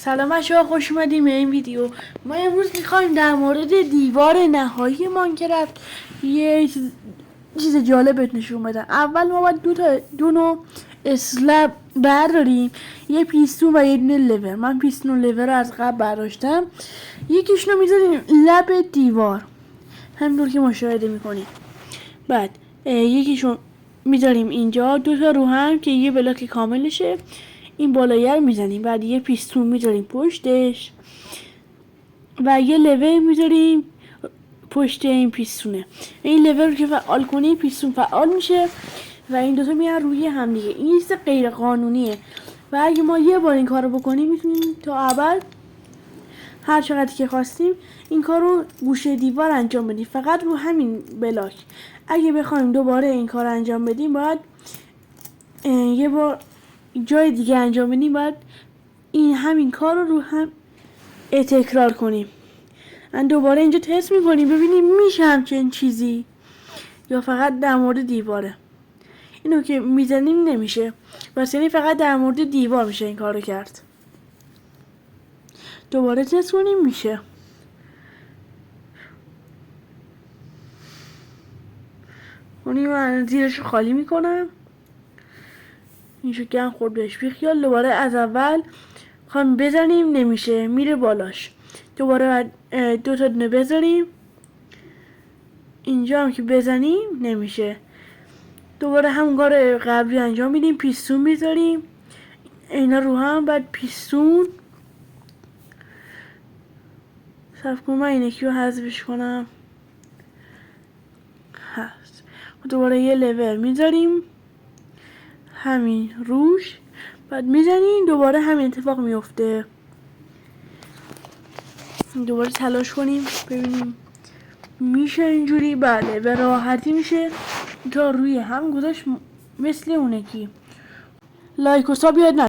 سلام بچه‌ها، خوش اومدیم به این ویدیو. ما امروز میخوایم در مورد دیوار نهایی ماینکرافت یه چیز جالب نشون بدم. اول ما باید دو نوع اسلب برداریم، یه پیستون و یه دونه لور. من پیستون و لور رو از قبل برداشتم. یکیشون رو میذاریم لب دیوار همینطور که مشاهده میکنید. بعد یکیشون میذاریم اینجا، دو تا رو هم که یه بلاک کاملشه. این بالایی رو میزنیم، بعد یه پیستون میذاریم پشتش و یه لور میذاریم پشت این پیستونه. این لور رو که فعال کنیم پیستون فعال میشه و این دوتا میان روی هم دیگه. این چیز غیر قانونیه و اگه ما یه بار این کارو بکنیم میتونیم تا ابد هر چقدر که خواستیم این کار رو گوشه دیوار انجام بدیم، فقط رو همین بلاک. اگه بخوایم دوباره این کار انجام بدیم باید یه بار جای دیگه انجام بدیم، باید این همین کار رو هم تکرار کنیم. من دوباره اینجا تست میکنیم ببینیم میشه همچین چیزی یا فقط در مورد دیواره. اینو که میزنیم نمیشه، بس یعنی فقط در مورد دیوار میشه این کارو کرد. دوباره تست کنیم میشه. اونی من زیرش خالی میکنم، این شکن خورد بهش بیخیال. دوباره از اول خواهیم بزنیم نمیشه، میره بالاش. دوباره دو تا دونه بذاریم اینجا هم که بزنیم نمیشه. دوباره همون کار قبلی انجام میدیم، پیستون میذاریم اینا رو هم، بعد پیستون. صرف کنم من اینکی رو حذفش کنم، هست. دوباره یه لور میذاریم همین روش، بعد میزنیم دوباره همین اتفاق میفته. دوباره تلاش کنیم ببینیم میشه اینجوری. بله به راحتی میشه تا روی هم گذاشت مثل اونکی. لایک و ساب یاد